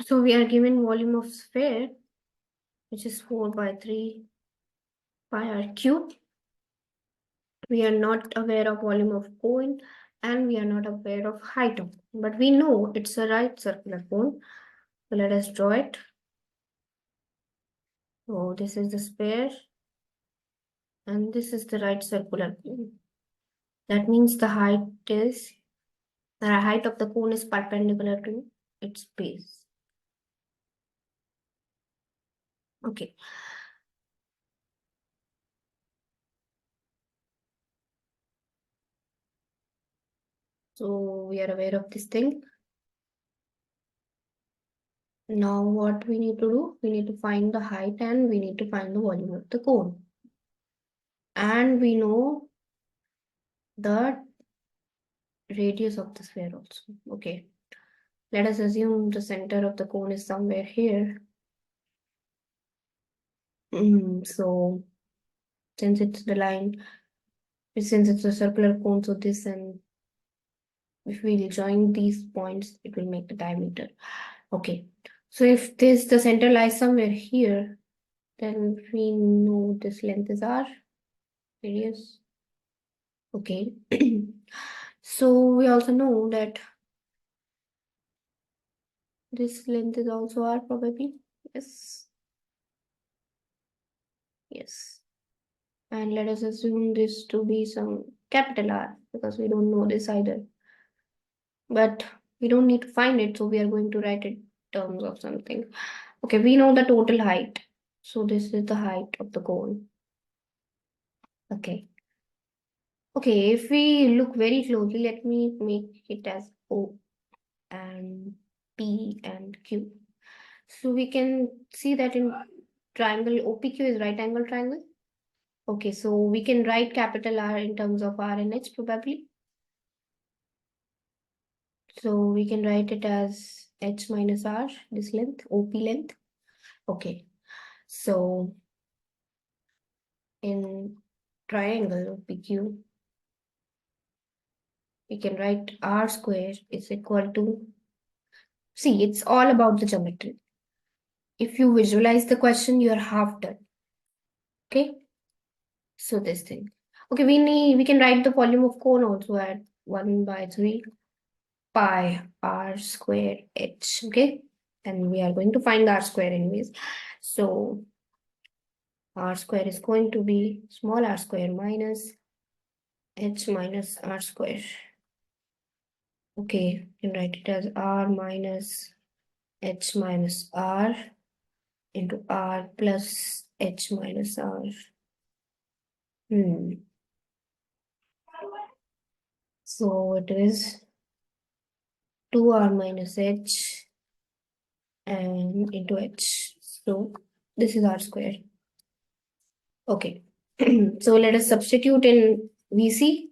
So we are given volume of sphere, which is 4 by 3 pi r cube. We are not aware of volume of cone and we are not aware of height of, but we know it's a right circular cone. So let us draw it. So this is the sphere and this is the right circular cone. That means the height of the cone is perpendicular to its base. Okay. So we are aware of this thing. Now what we need to do? We need to find the height and we need to find the volume of the cone. And we know the radius of the sphere also. Okay. Let us assume the center of the cone is somewhere here. So since it's the line, since it's a circular cone, so this, and if we join these points, it will make the diameter. Okay. So if the center lies somewhere here, then we know this length is r radius. Okay. So we also know that this length is also r probably. Yes. Yes. And let us assume this to be some capital R because we don't know this either. But we don't need to find it, so we are going to write it in terms of something. Okay, we know the total height. So this is the height of the cone. Okay. Okay, if we look very closely, let me make it as O and P and Q. So we can see that in triangle OPQ is right angle triangle. Okay, so we can write capital R in terms of R and H probably. So we can write it as H minus R, this length, OP length. Okay, so in triangle OPQ, we can write R square is equal to, see, it's all about the geometry. If you visualize the question, you are half done. Okay, so this thing. Okay, we can write the volume of cone also at 1 by 3 pi r square h. Okay, and we are going to find the r square anyways. So r square is going to be small r square minus h minus r square. Okay, you can write it as r minus h minus r into r plus h minus r. So it is 2r minus h and into h. So this is r square. Okay. So let us substitute in VC.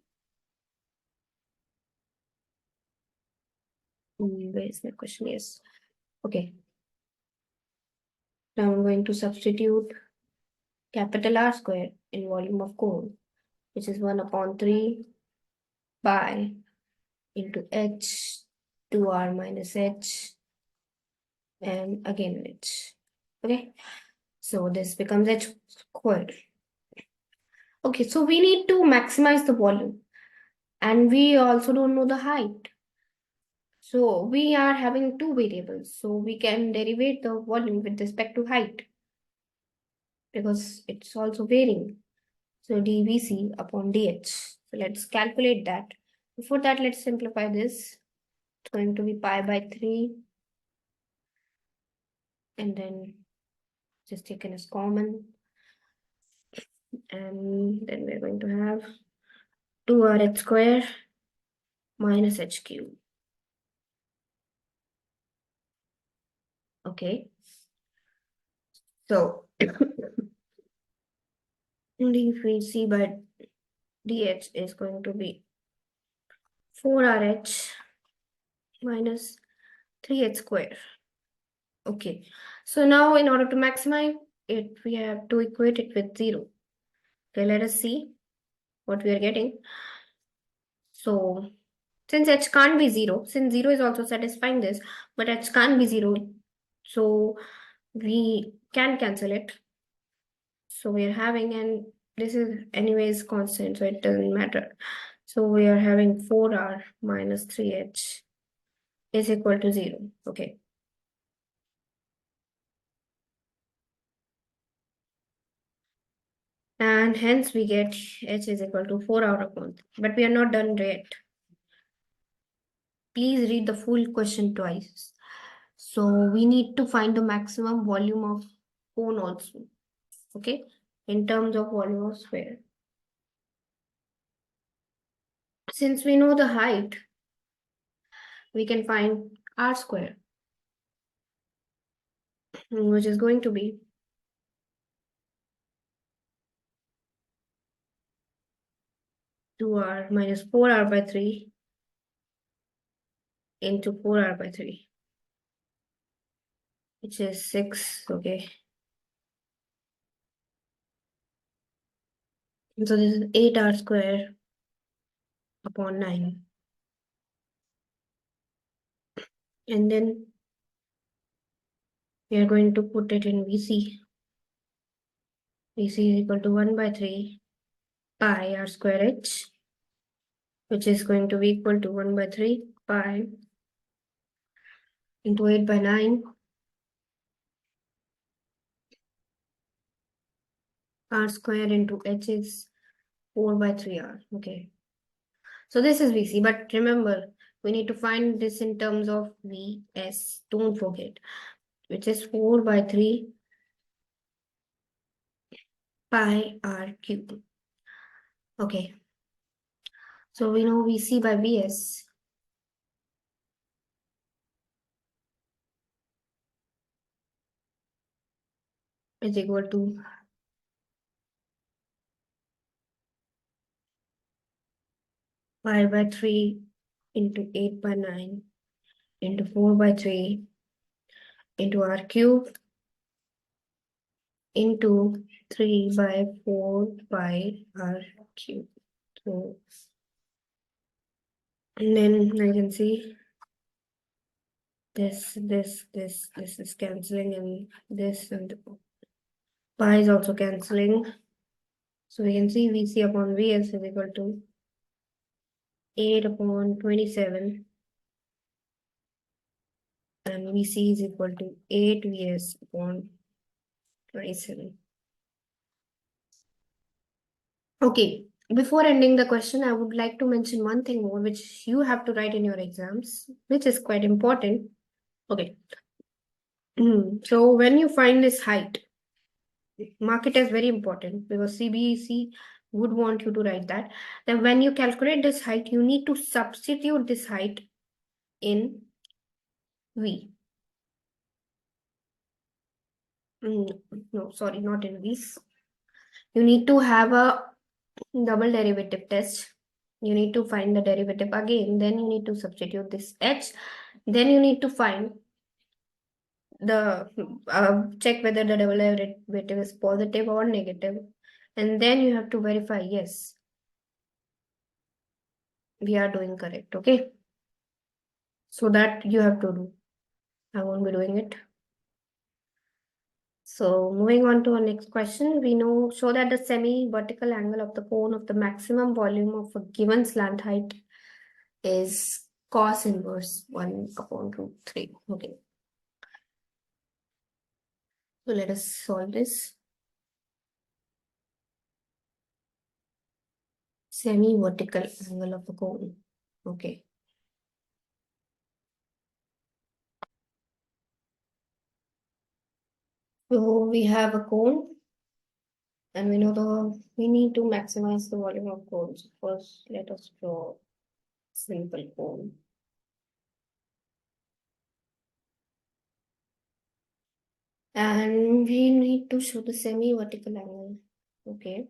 Where is my question? Yes. Okay. Now I'm going to substitute capital R square in volume of cone, which is 1 upon 3 pi into h 2r minus h and again h. Okay. So this becomes h squared. Okay. So we need to maximize the volume and we also don't know the height. So we are having two variables. So we can derivate the volume with respect to height because it's also varying. So dVc upon dH. So let's calculate that. Before that, let's simplify this. It's going to be pi by 3. And then just taken as common. And then we're going to have 2rh square minus h cube. Okay. So dVc by dH is going to be 4rh minus 3h square. Okay. So now in order to maximize it, we have to equate it with 0. Okay, let us see what we are getting. So since h can't be 0, since 0 is also satisfying this, but h can't be 0, So we can cancel it. So we are having, and this is anyways constant, so it doesn't matter. So we are having 4r minus 3h is equal to 0. Okay. And hence we get h is equal to 4r upon 3. But we are not done yet. Please read the full question twice. So we need to find the maximum volume of cone also. Okay. In terms of volume of sphere. Since we know the height, we can find r square, which is going to be 2r minus 4r by 3 into 4r by 3, which is 6. Okay. And so this is 8r square upon 9. And then we are going to put it in VC. VC is equal to 1 by 3 pi r square h, which is going to be equal to 1 by 3 pi into 8 by 9 r square into h is 4 by 3r. Okay. So this is VC, but remember, we need to find this in terms of VS. Don't forget, which is 4 by 3 pi r cube. Okay. So we know VC by VS is equal to pi by 3 into 8 by 9 into 4 by 3 into r cube into 3 by 4 pi r cube. So, and then I can see this is cancelling, and this and pi is also cancelling. So we can see VC upon VS is equal to 8 upon 27, and VC is equal to 8 VS upon 27. Okay, before ending the question, I would like to mention one thing more, which you have to write in your exams, which is quite important. Okay. So when you find this height, mark it as very important because CBSE would want you to write that. Then when you calculate this height, you need to substitute this height in V. No, sorry, not in V's. You need to have a double derivative test. You need to find the derivative again. Then you need to substitute this h. Then you need to find the check whether the double derivative is positive or negative. And then you have to verify, yes, we are doing correct. Okay. So that you have to do. I won't be doing it. So moving on to our next question, we know show that the semi-vertical angle of the cone of the maximum volume of a given slant height is cos inverse 1 upon root 3. Okay. So let us solve this. Semi-vertical angle of the cone. Okay. So we have a cone, and we know we need to maximize the volume of cones. First, let us draw simple cone. And we need to show the semi-vertical angle. Okay.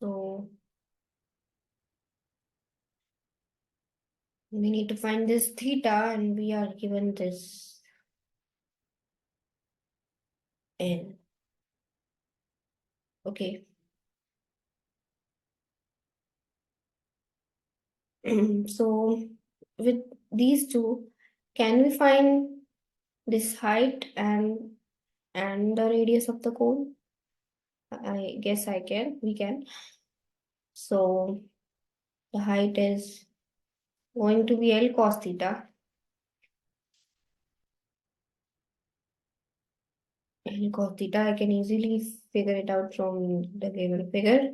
So We need to find this theta, and we are given this n. Okay. So with these two, can we find this height and the radius of the cone? I guess I can. We can. So the height is going to be L cos theta. L cos theta, I can easily figure it out from the given figure.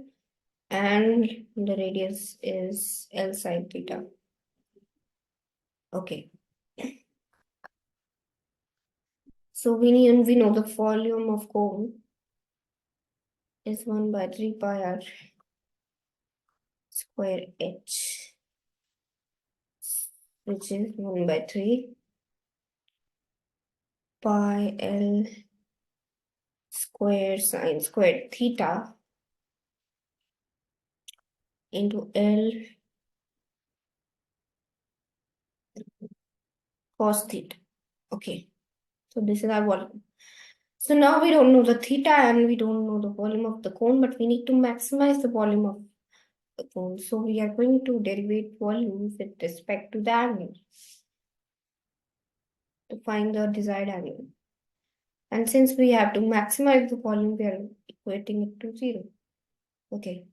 And the radius is L sine theta. Okay. So we know the volume of cone is 1 by 3 pi r square h, which is 1 by 3 pi L square sine squared theta into L cos theta. Okay. So this is our volume. So now we don't know the theta and we don't know the volume of the cone, but we need to maximize the volume of the cone. So we are going to derivate volume with respect to the angle to find the desired angle. And since we have to maximize the volume, we are equating it to 0. Okay.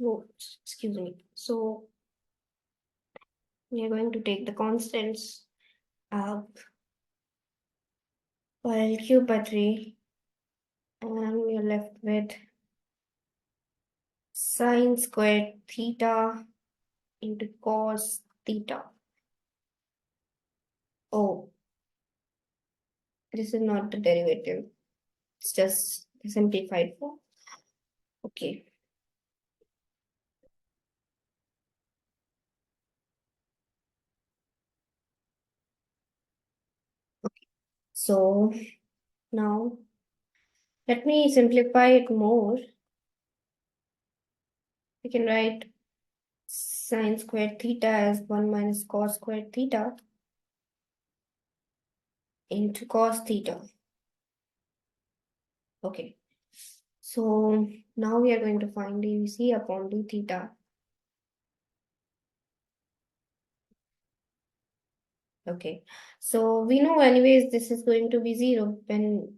Oh, excuse me. So we are going to take the constants up by cube by 3, and we are left with sine squared theta into cos theta. Oh, this is not the derivative. It's just the simplified form. Okay. Okay. So now let me simplify it more. We can write sine squared theta as 1 minus cos squared theta into cos theta. Okay. So now we are going to find dvc upon d theta. Okay. So we know anyways this is going to be 0 when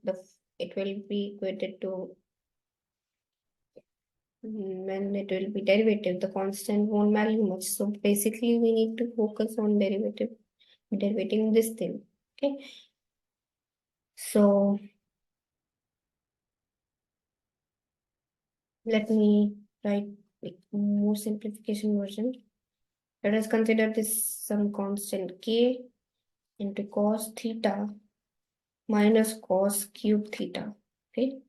it will be equated to when it will be derivative, the constant won't value much. So basically we need to focus on derivating this thing. Okay. So let me write more simplification version. Let us consider this some constant k into cos theta minus cos cube theta. Okay.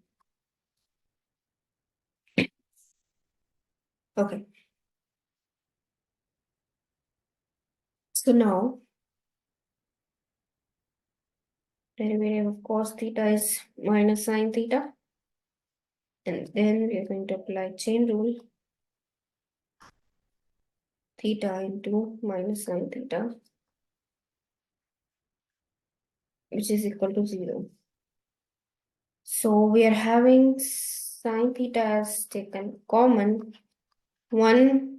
Okay. So now derivative of cos theta is minus sine theta. And then we are going to apply chain rule. Theta into minus sine theta, which is equal to 0. So we are having sine theta as taken common 1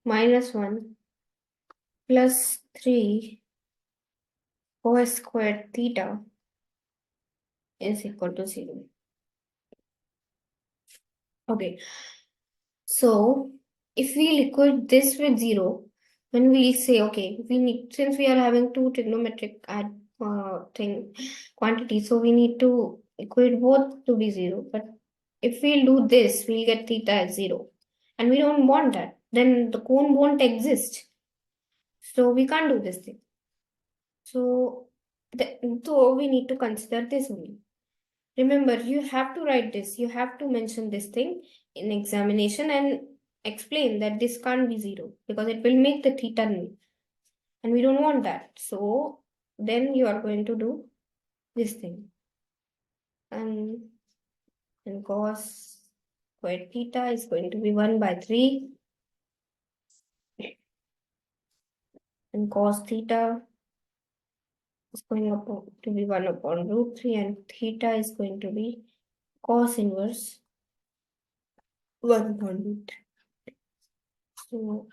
minus 1 plus 3 cos squared theta is equal to 0. Okay, so if we equate this with 0, then we'll say, okay, we need, since we are having two trigonometric quantities, so we need to equate both to be 0. But if we'll do this, we'll get theta as 0. And we don't want that. Then the cone won't exist. So we can't do this thing. So, so we need to consider this only. Remember, you have to write this. You have to mention this thing in examination and explain that this can't be 0 because it will make the theta null. And we don't want that. So then you are going to do this thing. And cos square theta is going to be 1 by 3. And cos theta is going up to be 1 upon root 3. And theta is going to be cos inverse 1 upon root 3. So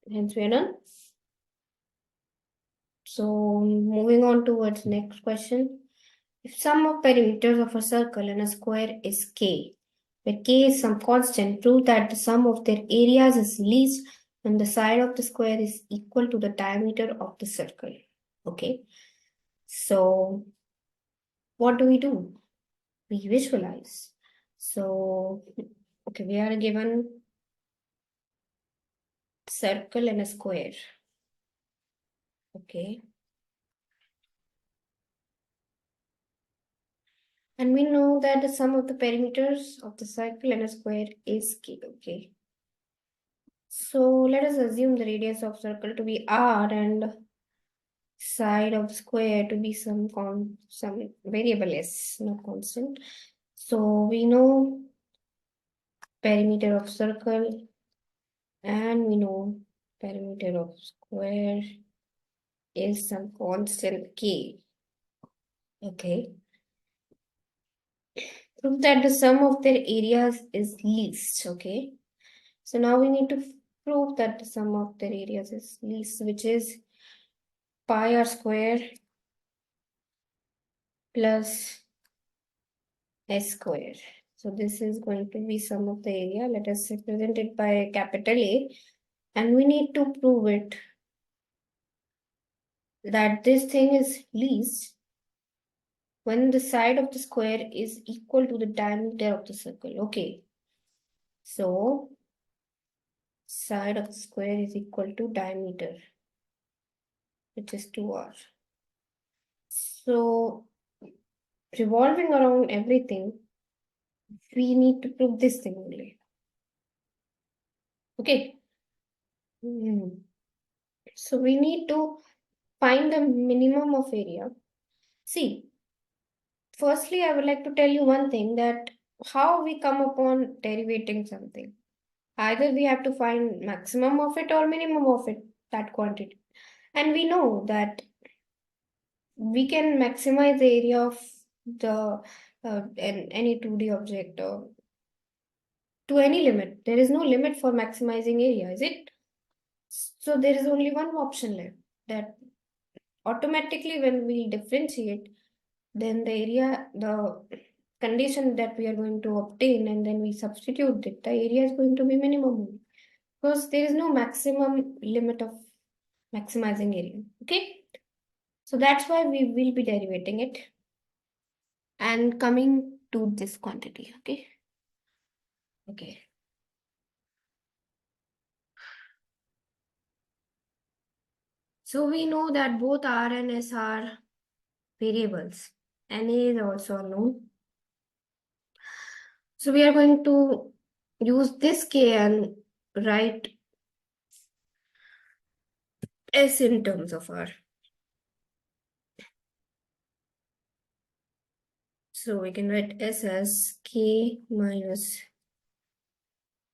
hence we are done. So moving on towards next question. If sum of perimeters of a circle and a square is k, where k is some constant, prove that the sum of their areas is least when the side of the square is equal to the diameter of the circle. Okay. So what do? We visualize. So, okay, we are given circle and a square. Okay. And we know that the sum of the perimeters of the circle and a square is k. Okay. So let us assume the radius of circle to be r and side of square to be some variable s, not constant. So we know perimeter of circle and we know perimeter of square is some constant k. Okay. Prove that the sum of their areas is least. Okay. So now we need to prove that the sum of their areas is least, which is pi r square plus s square. So this is going to be sum of the area. Let us represent it by capital A. And we need to prove it that this thing is least when the side of the square is equal to the diameter of the circle. Okay. So side of the square is equal to diameter, which is 2r. So revolving around everything, we need to prove this thing only. Okay. So we need to find the minimum of area. See, firstly, I would like to tell you one thing, that how we come upon derivating something. Either we have to find maximum of it or minimum of it, that quantity. And we know that we can maximize the area of the any 2D object to any limit. There is no limit for maximizing area, is it? So there is only one option left, that automatically when we differentiate, then the area, the condition that we are going to obtain, and then we substitute it, the area is going to be minimum, because there is no maximum limit of maximizing area. Okay. So that's why we will be derivating it and coming to this quantity. Okay. Okay. So we know that both R and S are variables. NA is also known. So we are going to use this K and write S in terms of R. So we can write S as K minus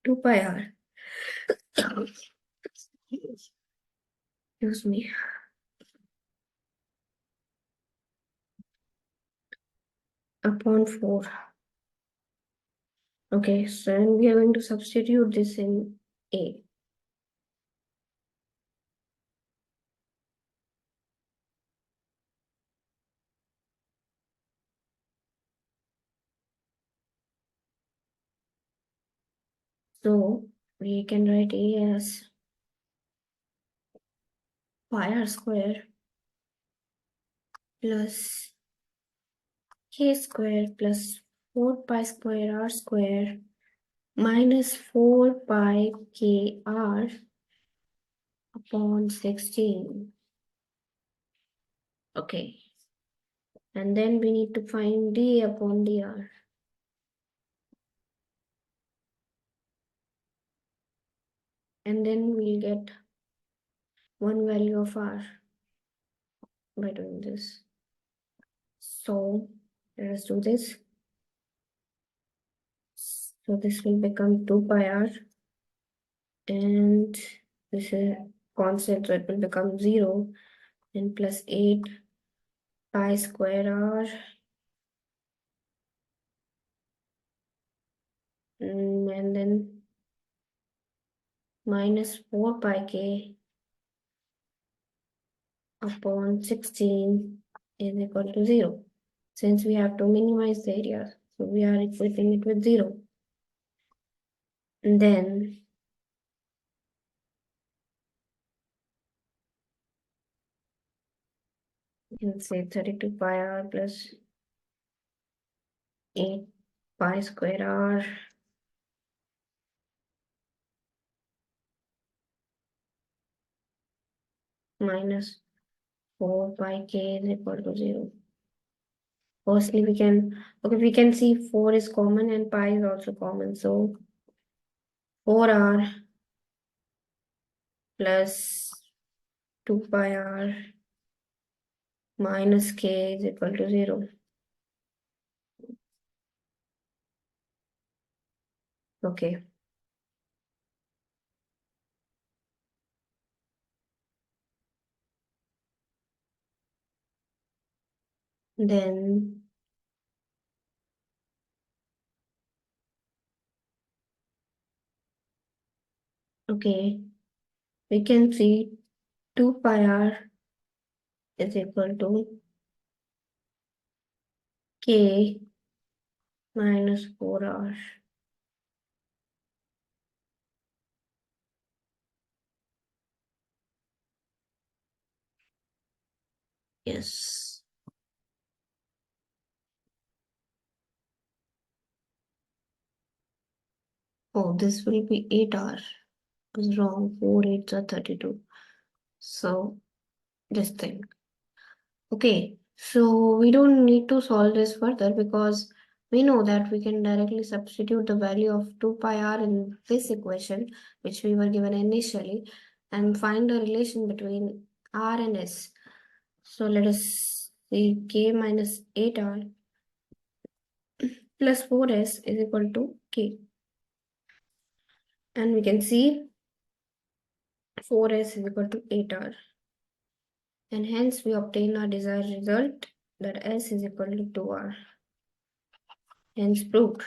2 pi R. Excuse me. Upon 4. Okay, so then we are going to substitute this in A. So we can write A as pi r square plus k square plus 4 pi square r square minus 4 pi k r upon 16. Okay. And then we need to find d upon dr. And then we'll get one value of r by doing this. So let us do this. So this will become 2 pi r, and this is constant, so it will become 0, and plus 8 pi square r, and then minus 4 pi k upon 16 is equal to 0. Since we have to minimize the area, so we are equating it with 0. And then you can say 32 pi r plus 8 pi square r minus 4 pi k is equal to 0. Firstly, we can see 4 is common and pi is also common. So 4r plus 2 pi r minus k is equal to 0. Okay. Then okay, we can see 2 pi r is equal to k minus 4r. Yes. Oh, this will be 8r. I was wrong. 4 8s are 32. So this thing. Okay, so we don't need to solve this further because we know that we can directly substitute the value of 2 pi r in this equation, which we were given initially, and find the relation between r and s. So let us see k minus 8r plus 4s is equal to k. And we can see 4s is equal to 8r. And hence we obtain our desired result that s is equal to 2r. Hence proved.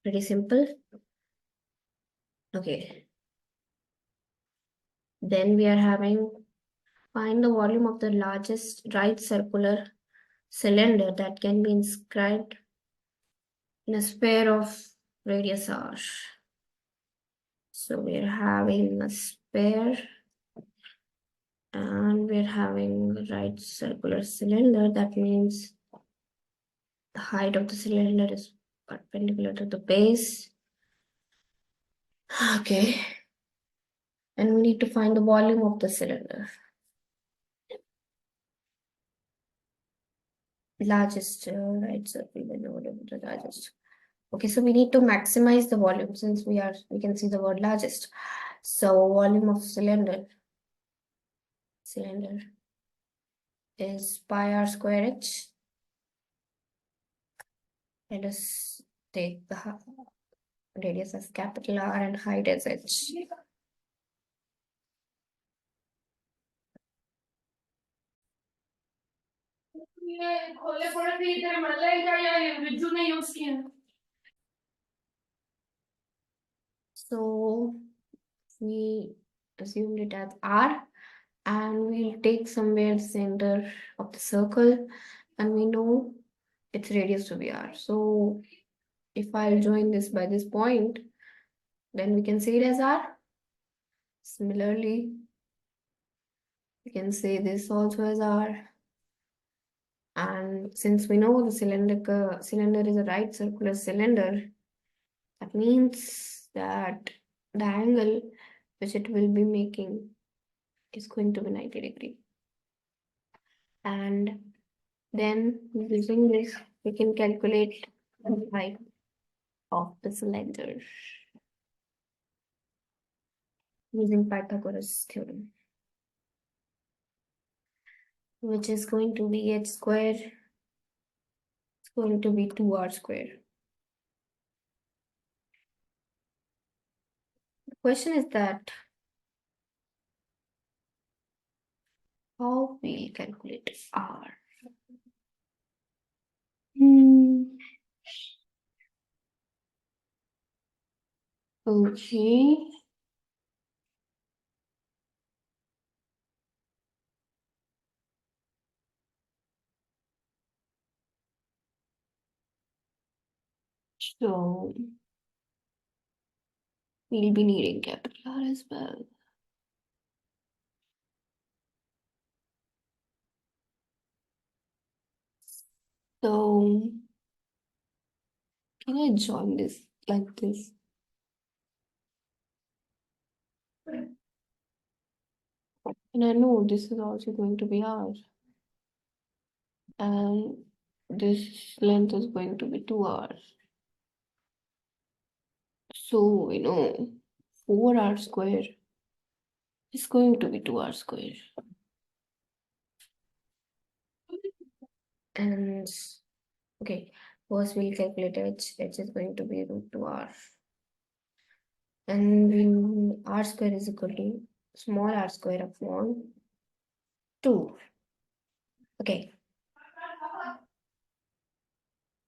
Pretty simple. Okay. Then we are having find the volume of the largest right circular cylinder that can be inscribed in a sphere of radius r. So we're having a sphere and we're having a right circular cylinder. That means the height of the cylinder is perpendicular to the base. Okay. And we need to find the volume of the cylinder. Largest right circular, whatever the largest. Okay, so we need to maximize the volume since we can see the word largest. So volume of cylinder is pi r square h. Let us take the radius as capital R and height as h. So we assumed it as R and we'll take somewhere the center of the circle and we know its radius to be R. So if I'll join this by this point, then we can say it as R. Similarly, we can say this also as R. And since we know the cylinder is a right circular cylinder, that means that the angle which it will be making is going to be 90 degree. And then using this, we can calculate the height of the cylinder using Pythagoras theorem. which is going to be h square. It's going to be 2r square. The question is that how we'll calculate r. Okay. So we'll be needing capital R as well. So can I join this like this? And I know this is also going to be R. And this length is going to be 2r. So, 4r square is going to be 2r square. And, okay, first we'll calculate h. H is going to be root 2r. And when r square is equal to small r square upon 2. Okay.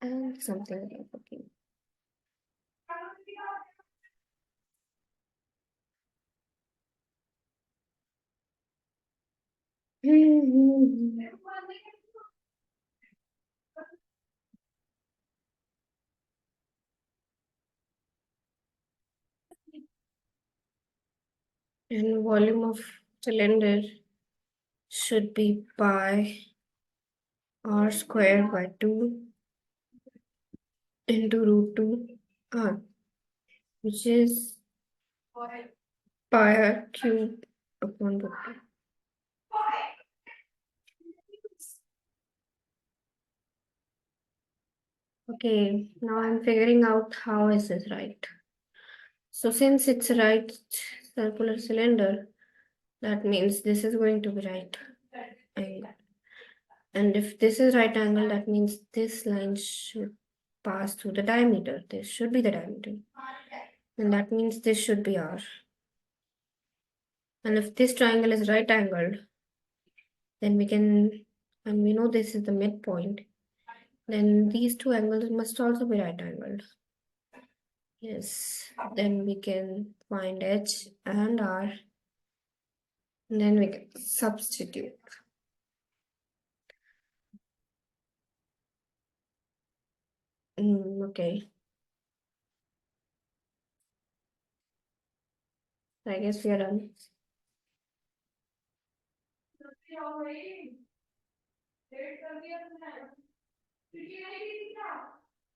And something like okay. And volume of cylinder should be pi r square by 2 into root 2 r, which is pi r cube upon root 2. Okay, now I'm figuring out how is this right. So since it's a right circular cylinder, that means this is going to be right angle. And if this is right angle, that means this line should pass through the diameter. This should be the diameter. And that means this should be R. And if this triangle is right angled, then we can, and we know this is the midpoint, then these two angles must also be right angled. Yes, then we can find H and R, and then we can substitute. Okay. I guess we are done.